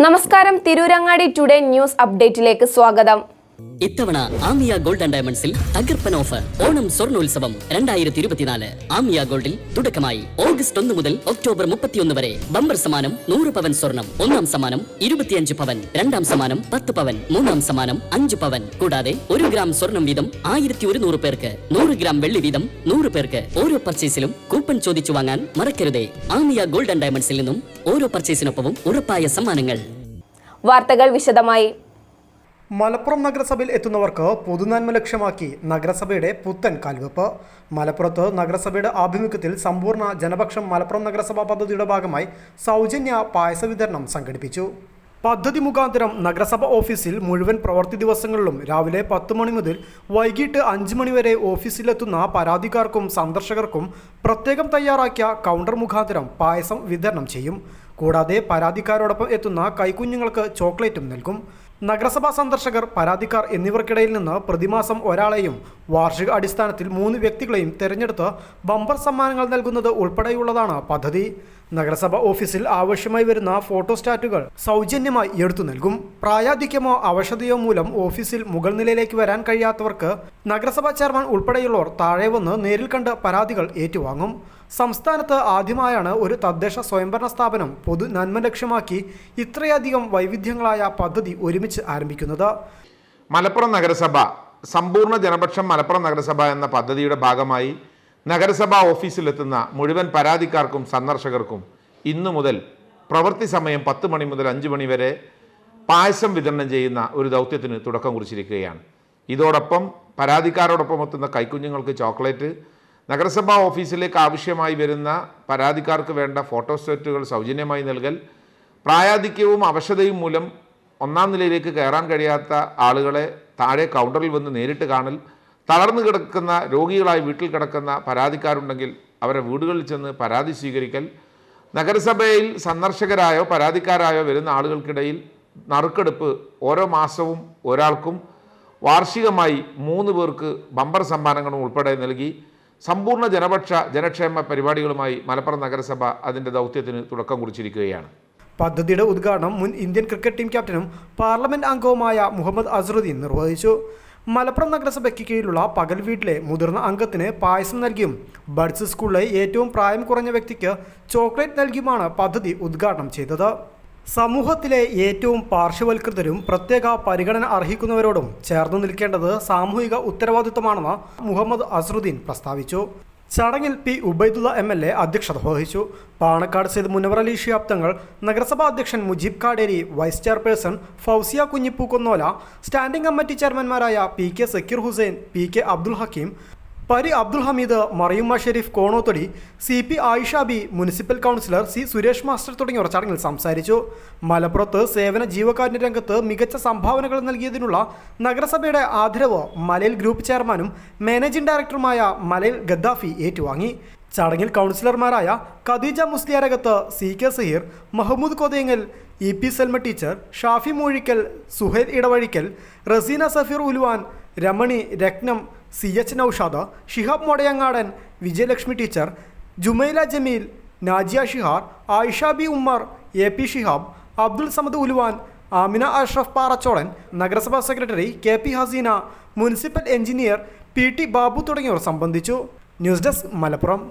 നമസ്കാരം, Tirurangadi today news അപ്ഡേറ്റിലേക്ക് സ്വാഗതം. ഇത്തവണ ആമിയ ഗോൾഡ് ആൻഡ് ഡയമണ്ട്സിൽ തകർപ്പൻ ഓഫർ ഓണം സ്വർണ്ണോത്സവം 2024. ആമിയ ഗോൾഡിൽ തുടക്കമായി ഓഗസ്റ്റ് 1 മുതൽ ഒക്ടോബർ 31 വരെ ബമ്പർ സമ്മാനം 100 പവൻ സ്വർണം, ഒന്നാം സമ്മാനം 25 പവൻ, രണ്ടാം സമ്മാനം 10 പവൻ, മൂന്നാം സമ്മാനം 5 പവൻ. കൂടാതെ 1 ഗ്രാം സ്വർണം വീതം 1100 പേർക്ക്, 100 ഗ്രാം വെള്ളി വീതം 100 പേർക്ക്. ഓരോ പർച്ചേസിലും കൂപ്പൺ ചോദിച്ചു വാങ്ങാൻ മറക്കരുതേ. ആമിയ ഗോൾഡ് ആൻഡ് ഡയമണ്ട്സിൽ നിന്നും ഓരോ പർച്ചേസിനൊപ്പവും ഉറപ്പായ സമ്മാനങ്ങൾ. വാർത്തകൾ വിശദമായി. മലപ്പുറം നഗരസഭയിൽ എത്തുന്നവർക്ക് പൊതുനന്മ ലക്ഷ്യമാക്കി നഗരസഭയുടെ പുത്തൻ കാൽവെപ്പ്. മലപ്പുറത്ത് നഗരസഭയുടെ ആഭിമുഖ്യത്തിൽ സമ്പൂർണ്ണ ജനപക്ഷം മലപ്പുറം നഗരസഭാ പദ്ധതിയുടെ ഭാഗമായി സൗജന്യ പായസ വിതരണം സംഘടിപ്പിച്ചു. പദ്ധതി മുഖാന്തരം നഗരസഭ ഓഫീസിൽ മുഴുവൻ പ്രവൃത്തി ദിവസങ്ങളിലും രാവിലെ 10 മണി മുതൽ വൈകിട്ട് 5 മണി വരെ ഓഫീസിലെത്തുന്ന പരാതിക്കാർക്കും സന്ദർശകർക്കും പ്രത്യേകം തയ്യാറാക്കിയ കൗണ്ടർ മുഖാന്തരം പായസം വിതരണം ചെയ്യും. കൂടാതെ പരാതിക്കാരോടൊപ്പം എത്തുന്ന കൈക്കുഞ്ഞുങ്ങൾക്ക് ചോക്ലേറ്റും നൽകും. നഗരസഭാ സന്ദർശകർ, പരാതിക്കാർ എന്നിവർക്കിടയിൽ നിന്ന് പ്രതിമാസം ഒരാളെയും വാർഷിക അടിസ്ഥാനത്തിൽ 3 വ്യക്തികളെയും തിരഞ്ഞെടുത്ത് ബമ്പർ സമ്മാനങ്ങൾ നൽകുന്നത് ഉൾപ്പെടെയുള്ളതാണ് പദ്ധതി. നഗരസഭ ഓഫീസിൽ ആവശ്യമായി വരുന്ന ഫോട്ടോസ്റ്റാറ്റുകൾ സൗജന്യമായി എടുത്തു നൽകും. പ്രായാധിക്യമോ അവശതയോ മൂലം ഓഫീസിൽ മുകൾ നിലയിലേക്ക് വരാൻ കഴിയാത്തവർക്ക് നഗരസഭാ ചെയർമാൻ ഉൾപ്പെടെയുള്ളവർ താഴെ വന്ന് നേരിൽ കണ്ട് പരാതികൾ ഏറ്റുവാങ്ങും. സംസ്ഥാനത്ത് ആദ്യമായാണ് ഒരു തദ്ദേശ സ്വയംഭരണ സ്ഥാപനം പൊതു നന്മ ലക്ഷ്യമാക്കി ഇത്രയധികം വൈവിധ്യങ്ങളായ പദ്ധതി ഒരുമിച്ച് ആരംഭിക്കുന്നത്. മലപ്പുറം നഗരസഭ സമ്പൂർണ്ണ ജനപക്ഷം മലപ്പുറം നഗരസഭ എന്ന പദ്ധതിയുടെ ഭാഗമായി നഗരസഭാ ഓഫീസിലെത്തുന്ന മുഴുവൻ പരാതിക്കാർക്കും സന്ദർശകർക്കും ഇന്നു മുതൽ പ്രവൃത്തി സമയം 10 മണി മുതൽ 5 മണി വരെ പായസം വിതരണം ചെയ്യുന്ന ഒരു ദൗത്യത്തിന് തുടക്കം കുറിച്ചിരിക്കുകയാണ്. ഇതോടൊപ്പം പരാതിക്കാരോടൊപ്പം എത്തുന്ന കൈക്കുഞ്ഞുങ്ങൾക്ക് ചോക്ലേറ്റ്, നഗരസഭാ ഓഫീസിലേക്ക് ആവശ്യമായി വരുന്ന പരാതിക്കാർക്ക് വേണ്ട ഫോട്ടോസ്റ്റാറ്റുകൾ സൗജന്യമായി നൽകൽ, പ്രായാധിക്യവും അവശതയും മൂലം 1-ാം നിലയിലേക്ക് കയറാൻ കഴിയാത്ത ആളുകളെ താഴെ കൗണ്ടറിൽ വന്ന് നേരിട്ട് കാണൽ, തളർന്നു കിടക്കുന്ന രോഗികളായി വീട്ടിൽ കിടക്കുന്ന പരാതിക്കാരുണ്ടെങ്കിൽ അവരെ വീടുകളിൽ ചെന്ന് പരാതി സ്വീകരിക്കൽ, നഗരസഭയിൽ സന്ദർശകരായോ പരാതിക്കാരായോ വരുന്ന ആളുകൾക്കിടയിൽ നറുക്കെടുപ്പ് ഓരോ മാസവും ഒരാൾക്കും വാർഷികമായി 3 പേർക്ക് ബമ്പർ സമ്മാനങ്ങളും ഉൾപ്പെടെ നൽകി സമ്പൂർണ്ണ ജനക്ഷേമ പരിപാടികളുമായി മലപ്പുറം നഗരസഭ അതിൻ്റെ ദൗത്യത്തിന് തുടക്കം കുറിച്ചിരിക്കുകയാണ്. പദ്ധതിയുടെ ഉദ്ഘാടനം മുൻ ഇന്ത്യൻ ക്രിക്കറ്റ് ടീം ക്യാപ്റ്റനും പാർലമെന്റ് അംഗവുമായ മുഹമ്മദ് അസ്റുദ്ദീൻ നിർവഹിച്ചു. മലപ്പുറം നഗരസഭയ്ക്ക് കീഴിലുള്ള പകൽ വീട്ടിലെ മുതിർന്ന അംഗത്തിന് പായസം നൽകിയും ബഡ്സ് സ്കൂളിലെ ഏറ്റവും പ്രായം കുറഞ്ഞ വ്യക്തിക്ക് ചോക്ലേറ്റ് നൽകിയുമാണ് പദ്ധതി ഉദ്ഘാടനം ചെയ്തത്. സമൂഹത്തിലെ ഏറ്റവും പാർശ്വവൽകൃതരും പ്രത്യേക പരിഗണന അർഹിക്കുന്നവരോടും ചേർന്ന് നിൽക്കേണ്ടത് സാമൂഹിക ഉത്തരവാദിത്വമാണെന്ന് മുഹമ്മദ് അസ്റുദ്ദീൻ പ്രസ്താവിച്ചു. ചടങ്ങിൽ പി ഉബൈദുള്ള MLA അധ്യക്ഷത വഹിച്ചു. പാണക്കാട് സെയ്ദ് മുനവർ അലി ശിഹാബ് തങ്ങൾ, നഗരസഭാ അധ്യക്ഷൻ Mujeeb Kaderi, vice chairperson Fousiya Kunhippookkonnola, standing committee ചെയർമാൻമാരായ PK Zakir Hussain, PK Abdul Hakeem, Pari Abdul Hameed, Mariyumma Shareef Konothodi, CP Ayisha Bi, municipal councillor C Suresh master തുടങ്ങിയവർ ചടങ്ങിൽ സംസാരിച്ചു. മലപ്പുറത്ത് സേവന ജീവകാരുണ്യ രംഗത്ത് മികച്ച സംഭാവനകൾ നൽകിയതിനുള്ള നഗരസഭയുടെ ആദരവ് മലയിൽ ഗ്രൂപ്പ് ചെയർമാനും മാനേജിംഗ് ഡയറക്ടറുമായ മലയിൽ ഗദ്ദാഫി ഏറ്റുവാങ്ങി. ചടങ്ങിൽ കൗൺസിലർമാരായ Khadeeja Musliyarakath, CK Saheer, Mahmood Kothayangal, EP Salma teacher, Shafi Moozhikkal, Suhail Idavazhikkal, Raseena Safeer Uluvan, Ramani, Rathnam, CH Noushad, Shihab Modayangadan, Vijayalakshmi teacher, Jumaila Jameel, Najiya Shihar, Ayisha Bi Ummer, AP Shihab, Abdul Samad Uluvan, Amina Ashraf Paracholan, നഗരസഭാ secretary KP Haseena, municipal engineer PT Babu തുടങ്ങിയവർ സംബന്ധിച്ചു. News desk Malappuram.